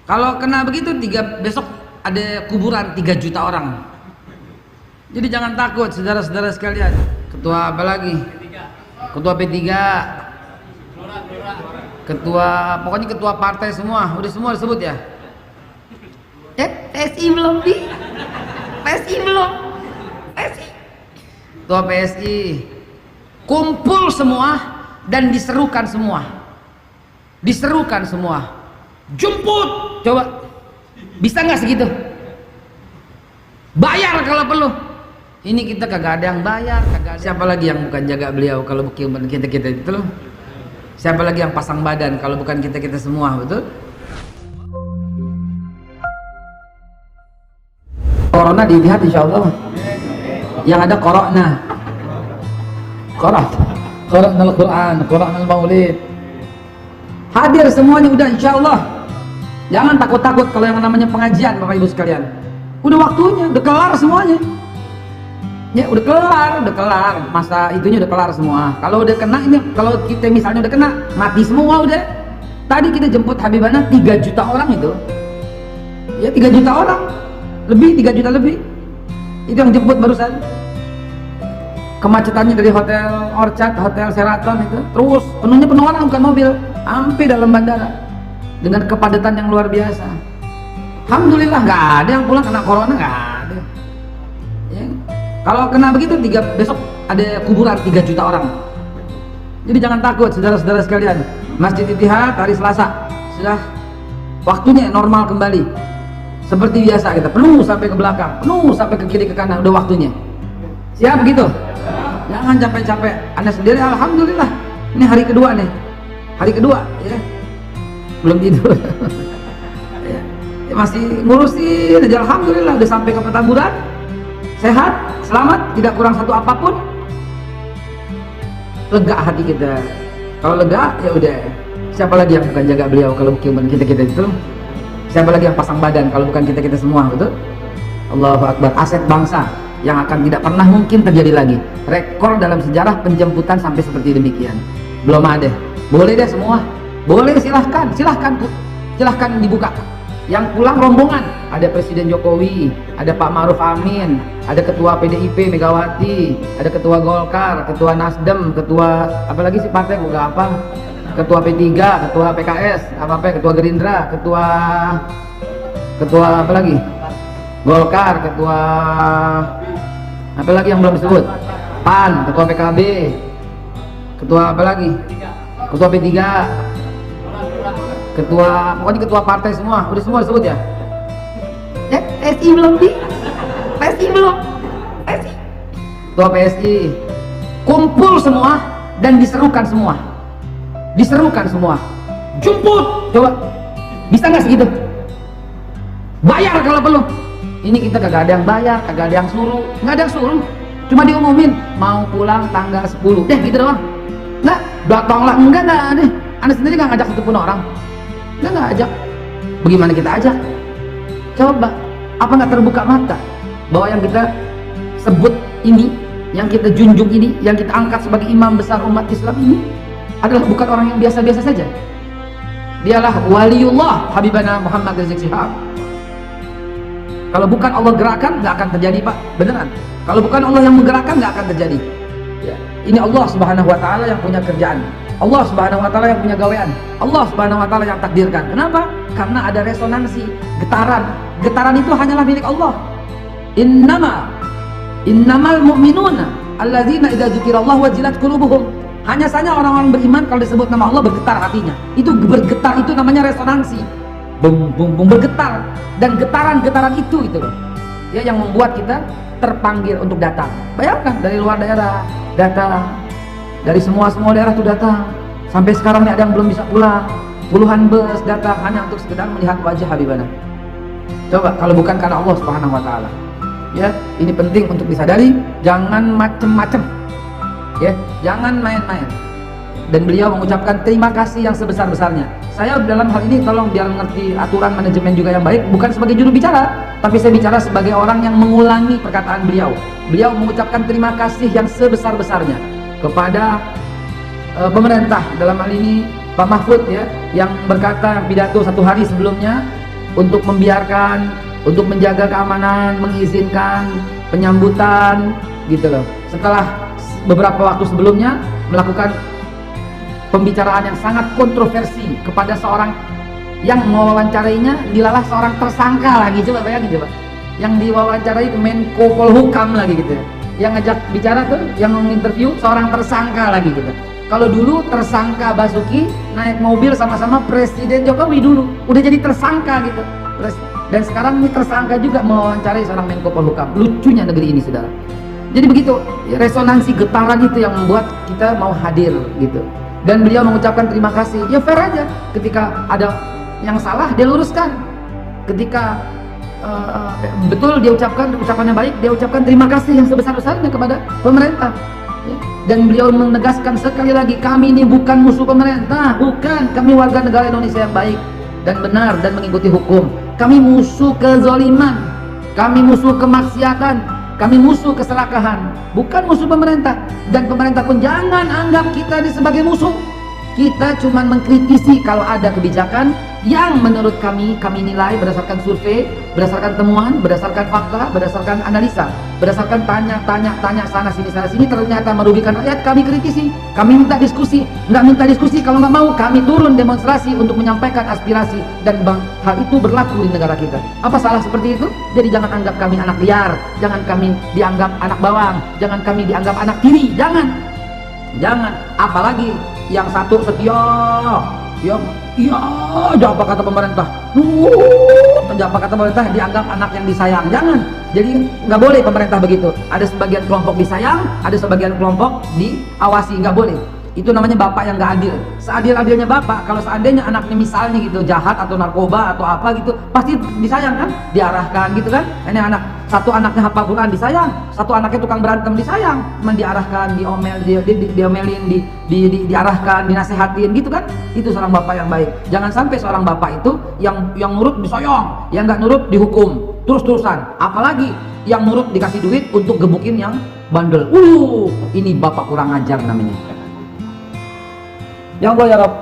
Kalau kena begitu besok ada kuburan 3 juta orang. Jadi jangan takut saudara-saudara sekalian. Ketua apa lagi? Ketua P3, pokoknya ketua partai semua, udah semua disebut ya. PSI belum PSI belum. Ketua PSI, kumpul semua dan diserukan semua. Jemput, coba bisa nggak segitu? Bayar kalau perlu. Ini kita kagak ada yang bayar, kagak ada. Siapa lagi yang bukan jaga beliau kalau bukan kita itu loh? Siapa lagi yang pasang badan kalau bukan kita semua, betul? Corona dilihat insya Allah. Yang ada corona Al-Quran, Corona Al-Maulid. Hadir semuanya udah insya Allah. Jangan takut-takut kalau yang namanya pengajian Bapak Ibu sekalian. Udah waktunya, udah kelar semuanya. Ya udah kelar, masa itunya udah kelar semua. Kalau udah kena ini, kalau kita misalnya udah kena, mati semua udah. Tadi kita jemput Habibana 3 juta orang itu. Ya 3 juta orang, 3 juta lebih. Itu yang jemput barusan. Kemacetannya dari Hotel Orchard, Hotel Sheraton itu terus penuh orang, bukan mobil, sampai dalam bandara dengan kepadatan yang luar biasa. Alhamdulillah nggak ada yang pulang kena corona, nggak ada. Ya. Kalau kena begitu besok ada kuburan 3 juta orang. Jadi jangan takut saudara-saudara sekalian. Masjid Ittihad hari Selasa sudah waktunya normal kembali seperti biasa, kita penuh sampai ke belakang, penuh sampai ke kiri ke kanan, udah waktunya. Siap begitu? Jangan capek-capek. Anda sendiri alhamdulillah ini hari kedua nih, ya belum tidur. Ya, masih ngurusin aja, alhamdulillah udah sampai ke Petamburan, sehat, selamat, tidak kurang satu apapun. Lega hati kita. Kalau lega ya udah. Siapa lagi yang bukan jaga beliau kalau bukan kita itu? Siapa lagi yang pasang badan kalau bukan kita semua, betul? Allahu Akbar. Aset bangsa yang akan tidak pernah mungkin terjadi lagi. Rekor dalam sejarah penjemputan sampai seperti demikian belum ada. Boleh deh semua, boleh, silahkan dibuka. Yang pulang rombongan, ada Presiden Jokowi, ada Pak Ma'ruf Amin, ada Ketua PDIP Megawati, ada Ketua Golkar, Ketua Nasdem, Ketua apa lagi sih partai gua apa, Ketua P3, Ketua PKS, Ketua Gerindra, Ketua apa lagi, Golkar, Ketua apa lagi yang belum disebut, PAN, Ketua PKB, Ketua apa lagi, Ketua P3, pokoknya ketua partai semua, udah semua disebut ya. PSI belum Ketua PSI, kumpul semua dan diserukan semua. Jemput, coba bisa nggak segitu? Bayar kalau perlu. Ini kita kagak ada yang bayar, kagak ada yang suruh, nggak ada yang suruh, cuma diumumin mau pulang tanggal 10 deh gitu doang. Nggak, datanglah, enggak deh. Anda sendiri nggak ngajak satupun orang, nggak ajak. Bagaimana kita ajak? Coba, apa nggak terbuka mata bahwa yang kita sebut ini, yang kita junjung ini, yang kita angkat sebagai imam besar umat Islam ini adalah bukan orang yang biasa-biasa saja. Dialah waliullah Habibana Muhammad Rizik Syihab. Kalau bukan Allah gerakan, nggak akan terjadi, Pak, beneran. Kalau bukan Allah yang menggerakkan, nggak akan terjadi. Ya. Ini Allah Subhanahu Wa Taala yang punya kerjaan, Allah Subhanahu Wa Taala yang punya gawean, Allah Subhanahu Wa Taala yang takdirkan. Kenapa? Karena ada resonansi, getaran itu hanyalah milik Allah. Innamal mu'minuna alladzina idza dzukirallahu wajilat qulubuhum. Hanya saja orang-orang beriman kalau disebut nama Allah bergetar hatinya. Itu bergetar, itu namanya resonansi. Bum bergetar, dan getaran itu loh. Ya, yang membuat kita terpanggil untuk datang. Bayangkan dari luar daerah datang, dari semua daerah itu datang. Sampai sekarang nih ada yang belum bisa pulang. Puluhan bus datang hanya untuk sekedar melihat wajah Habibana. Coba kalau bukan karena Allah Subhanahu Wa Taala. Ya, ini penting untuk disadari. Jangan macem-macem. Ya, jangan main-main. Dan beliau mengucapkan terima kasih yang sebesar-besarnya. Saya dalam hal ini tolong biar mengerti aturan manajemen juga yang baik, bukan sebagai juru bicara, tapi saya bicara sebagai orang yang mengulangi perkataan beliau. Beliau mengucapkan terima kasih yang sebesar-besarnya kepada pemerintah, dalam hal ini Pak Mahfud ya, yang berkata pidato 1 hari sebelumnya, untuk membiarkan, untuk menjaga keamanan, mengizinkan penyambutan gitu loh. Setelah beberapa waktu sebelumnya melakukan pembicaraan yang sangat kontroversi kepada seorang yang mewawancarainya, dilalah seorang tersangka lagi. Coba bayangin coba, yang diwawancarai Menko Polhukam lagi gitu, yang ngajak bicara tuh, yang menginterview seorang tersangka lagi gitu. Kalau dulu tersangka Basuki naik mobil sama-sama Presiden Jokowi dulu, udah jadi tersangka gitu. Dan sekarang ini tersangka juga mewawancarai seorang Menko Polhukam. Lucunya negeri ini, saudara. Jadi begitu, resonansi getaran itu yang membuat kita mau hadir gitu. Dan beliau mengucapkan terima kasih. Ya fair aja, ketika ada yang salah dia luruskan, ketika betul dia ucapkan ucapannya baik, dia ucapkan terima kasih yang sebesar-besarnya kepada pemerintah ya. Dan beliau menegaskan sekali lagi, kami ini bukan musuh pemerintah, bukan, kami warga negara Indonesia yang baik dan benar dan mengikuti hukum. Kami musuh kezaliman, kami musuh kemaksiatan, kami musuh keserakahan, bukan musuh pemerintah. Dan pemerintah pun jangan anggap kita ini sebagai musuh. Kita cuma mengkritisi kalau ada kebijakan yang menurut kami nilai berdasarkan survei, berdasarkan temuan, berdasarkan fakta, berdasarkan analisa, berdasarkan tanya sana sini ternyata merugikan rakyat, kami kritisi, kami minta diskusi. Nggak minta diskusi kalau nggak mau, kami turun demonstrasi untuk menyampaikan aspirasi. Dan hal itu berlaku di negara kita. Apa salah seperti itu? Jadi jangan anggap kami anak liar, jangan kami dianggap anak bawang, jangan kami dianggap anak tiri, jangan. Apalagi yang satu setia, iya, apa kata pemerintah, apa kata pemerintah, dianggap anak yang disayang. Jangan. Jadi nggak boleh pemerintah begitu. Ada sebagian kelompok disayang, ada sebagian kelompok diawasi, nggak boleh. Itu namanya bapak yang nggak adil. Seadil-adilnya bapak, kalau seandainya anaknya misalnya gitu jahat atau narkoba atau apa gitu, pasti disayang kan, diarahkan gitu kan. Ini satu anaknya hafal Quran disayang, satu anaknya tukang berantem disayang, diarahkan, diomelin, diarahkan, dinasehatin gitu kan. Itu seorang bapak yang baik. Jangan sampai seorang bapak itu yang nurut disoyong, yang nggak nurut dihukum terus-terusan. Apalagi yang nurut dikasih duit untuk gebukin yang bandel. Ini bapak kurang ajar namanya. Ya Allah ya Rabb.